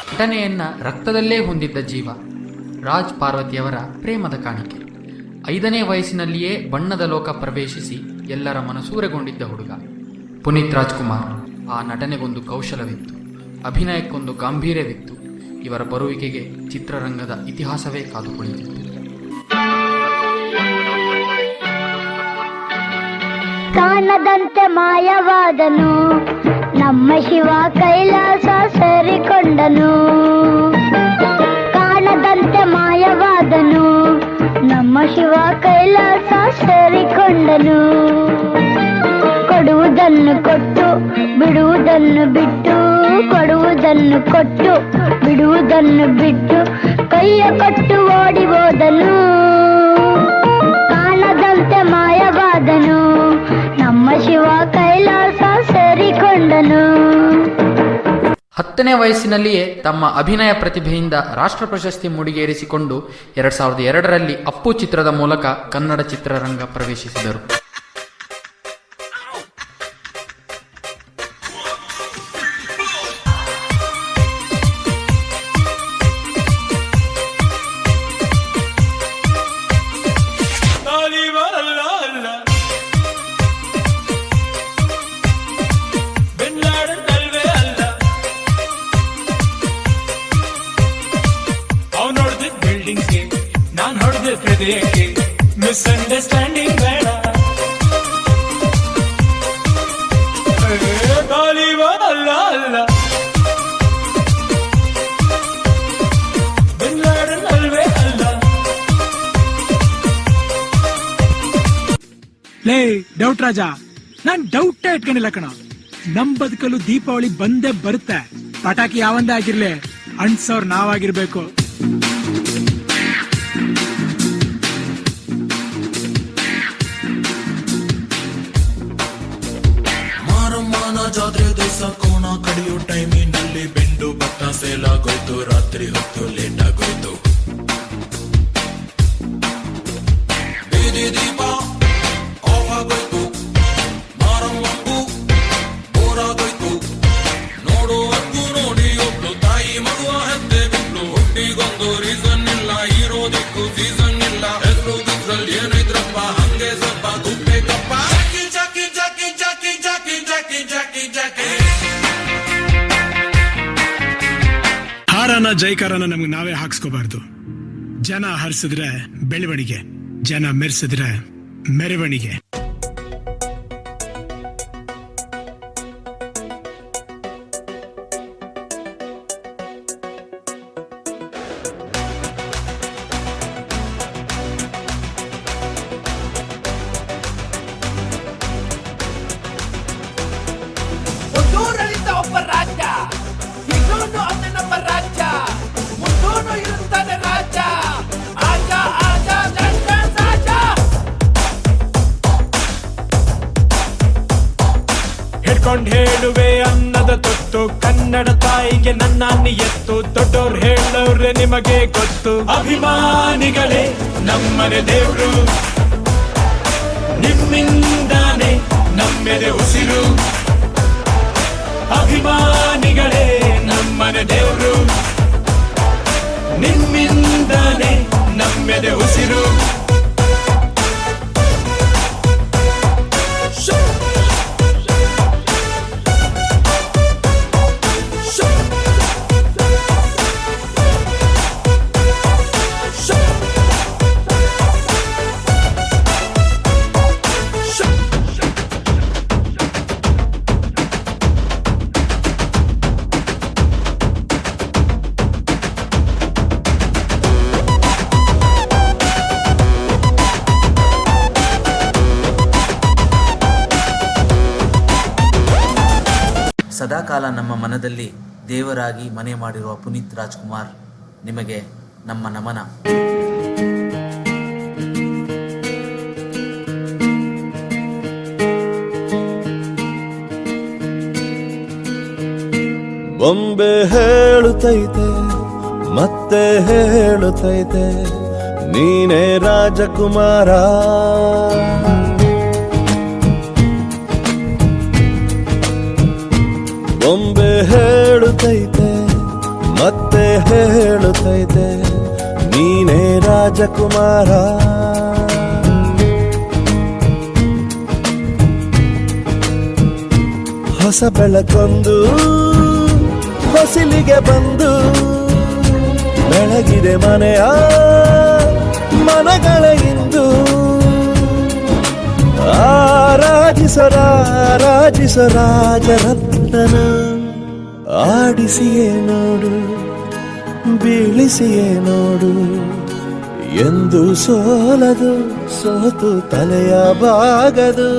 ನಟನೆಯನ್ನ ರಕ್ತದಲ್ಲೇ ಹೊಂದಿದ್ದ ಜೀವ. ರಾಜ್ ಪಾರ್ವತಿಯವರ ಪ್ರೇಮದ ಕಾಣಿಕೆ. 5ನೇ ವಯಸ್ಸಿನಲ್ಲಿಯೇ ಬಣ್ಣದ ಲೋಕ ಪ್ರವೇಶಿಸಿ ಎಲ್ಲರ ಮನಸೂರೆಗೊಂಡಿದ್ದ ಹುಡುಗ ಪುನೀತ್ ರಾಜ್ಕುಮಾರ್. ಆ ನಟನೆಗೊಂದು ಕೌಶಲವಿತ್ತು, ಅಭಿನಯಕ್ಕೊಂದು ಗಾಂಭೀರ್ಯವಿತ್ತು. ಇವರ ಬರುವಿಕೆಗೆ ಚಿತ್ರರಂಗದ ಇತಿಹಾಸವೇ ಕಾದು ಕುಳಿತಿತ್ತು. ಕಾಣದಂತೆ ಮಾಯವಾದನು ನಮ್ಮ ಶಿವ, ಕೈಲಾಸ ಸೇರಿಕೊಂಡನು. ಕಾಣದಂತೆ ಮಾಯವಾದನು ನಮ್ಮ ಶಿವ, ಕೈಲಾಸ ಸೇರಿಕೊಂಡನು. ಕೊಡುವುದನ್ನು ಕೊಟ್ಟು ಬಿಡುವುದನ್ನು ಬಿಟ್ಟು, ಕೊಡುವುದನ್ನು ಕೊಟ್ಟು ಬಿಡುವುದನ್ನು ಬಿಟ್ಟು, ಕೈಯ ಕೊಟ್ಟು ಓಡಿ ಹೋದನು. ಕಾಣದಂತೆ ಮಾಯವಾದನು ನಮ್ಮ ಶಿವ, ಕೈಲಾಸ ಸೇರಿಕೊಂಡನು. 10ನೇ ವಯಸ್ಸಿನಲ್ಲಿಯೇ ತಮ್ಮ ಅಭಿನಯ ಪ್ರತಿಭೆಯಿಂದ ರಾಷ್ಟ್ರ ಪ್ರಶಸ್ತಿ ಮುಡಿಗೇರಿಸಿಕೊಂಡು 2002ರಲ್ಲಿ ಅಪ್ಪು ಚಿತ್ರದ ಮೂಲಕ ಕನ್ನಡ ಚಿತ್ರರಂಗ ಪ್ರವೇಶಿಸಿದರು. ಮಿಸ್ಅಂಡರ್ಸ್ಟ್ಯಾಂಡಿಂಗ್ ಬೇಡ, ಅಲ್ಲ ಅಲ್ಲ ಬಿನ್ ಲಾಡೆನ್ ಅಲ್ವೇ ಅಲ್ಲ. ಲೇ ಡೌಟ್ ರಾಜ, ನಾನ್ ಡೌಟ್ ಇಟ್ಕೊಂಡಿಲ್ಲ ಕಣ. ನಮ್ ಬದುಕಲು ದೀಪಾವಳಿ ಬಂದೇ ಬರುತ್ತೆ. ಪಟಾಕಿ ಯಾವಂದೇ ಆಗಿರ್ಲಿ, ಅಣ್ಸವ್ರು ನಾವಾಗಿರ್ಬೇಕು. ಜಾತ್ರೆ ದಿವಸ ಕೋಣ ಕಡಿಯೋ ಟೈಮಿನಲ್ಲಿ ಬೆಂಡು ಭತ್ತ ಸೇಲಾಗೋಯ್ತು. ರಾತ್ರಿ ಹೊತ್ತು ಲೇಟ್ ಆಗೋಯ್ತು. ಬೀದಿ ದೀಪ ಆಫ್ ಆಗೋಯ್ತು. ಮಾರಮ್ಮಂಗೂ ಬೋರಾಗೋಯ್ತು. ನೋಡುವಕ್ಕೂ ನೋಡಿ ಒಬ್ಳು ತಾಯಿ ಮಗುವ ಹೆದ್ದೆ ಬಿಟ್ಟು. ಹುಟ್ಟಿಗೊಂದು ರೀಸನ್ ಇಲ್ಲ, ಇರೋದಕ್ಕೂ ಸೀಸನ್ ಇಲ್ಲ. ಹೆಸರು ದಿಕ್ರಲ್ಲಿ ಏನೈತ್ರಪ್ಪ, ಹಂಗೆ ಸ್ವಲ್ಪ ಗುಪ್ಪೆ ಕಪ್ಪ. ಜಾಕಿ ಜಾಕಿ ಜಾಕಿ ಜಾಕಿ ಜಾಕಿ ಜಾಕಿ ಜಾಕಿ. ಹಾರನ ಜೈಕಾರನ ನಮ್ಗೆ ನಾವೇ ಹಾಕ್ಸ್ಕೋಬಾರ್ದು. ಜನ ಹರಿಸಿದ್ರೆ ಬೆಳವಣಿಗೆ, ಜನ ಮೆರೆಸಿದ್ರೆ ಮೆರವಣಿಗೆ. ಒಬ್ಬ ರಾಜ, ಇನ್ನೊಂದು ಅವನೊಬ್ಬ ರಾಜ, ಮುಂದೂನು ಇರುತ್ತಾನೆ ರಾಜ. ಆಜ ಆಜ ಜಂಡ ಸಾಜ. ಹಿಡ್ಕೊಂಡ್ ಹೇಳುವೆ ಅನ್ನದ ತೊತ್ತು, ಕನ್ನಡ ತಾಯಿಗೆ ನನ್ನ ನಿಯತ್ತು. ದೊಡ್ಡೋರ್ ಹೇಳೋರೆ ನಿಮಗೆ ಗೊತ್ತು. ಅಭಿಮಾನಿಗಳೇ ನಮ್ಮನೆ ದೇವ್ರು, ನಿಮ್ಮಿಂದಾನೆ ನಮ್ಮೆದೆ ಉಸಿರು. ಅಭಿಮಾನಿಗಳೇ ನಮ್ಮನೆ ದೇವ್ರು, ನಿಮ್ಮಿಂದಾನೆ ನಮ್ಮೆದೆ ಉಸಿರು. ಸದಾಕಾಲ ನಮ್ಮ ಮನದಲ್ಲಿ ದೇವರಾಗಿ ಮನೆ ಮಾಡಿರುವ ಪುನೀತ್ ರಾಜ್ಕುಮಾರ್, ನಿಮಗೆ ನಮ್ಮ ನಮನ. ಬೊಂಬೆ ಹೇಳುತ್ತೈತೆ ಮತ್ತೆ ಹೇಳುತ್ತೈತೆ, ನೀನೇ ರಾಜಕುಮಾರ. ಬೊಂಬೆ ಹೇಳುತ್ತೈತೆ ಮತ್ತೆ ಹೇಳುತ್ತೈತೆ ನೀನೇ ರಾಜಕುಮಾರ. ಹೊಸ ಬೆಳಕೊಂದು ಹೊಸಿಲಿಗೆ ಬಂದು ಬೆಳಗಿದೆ ಮನೆಯ ಮನಗಳ ಇಂದು. ಆರಾಧಿಸ ರಾಜರತ್ನನ ಆಡಿಸಿಯೇ ನೋಡು ಬೀಳಿಸಿಯೇ ನೋಡು ಎಂದು ಸೋಲದು ಸೋತು ತಲೆಯ ಬಾಗದು.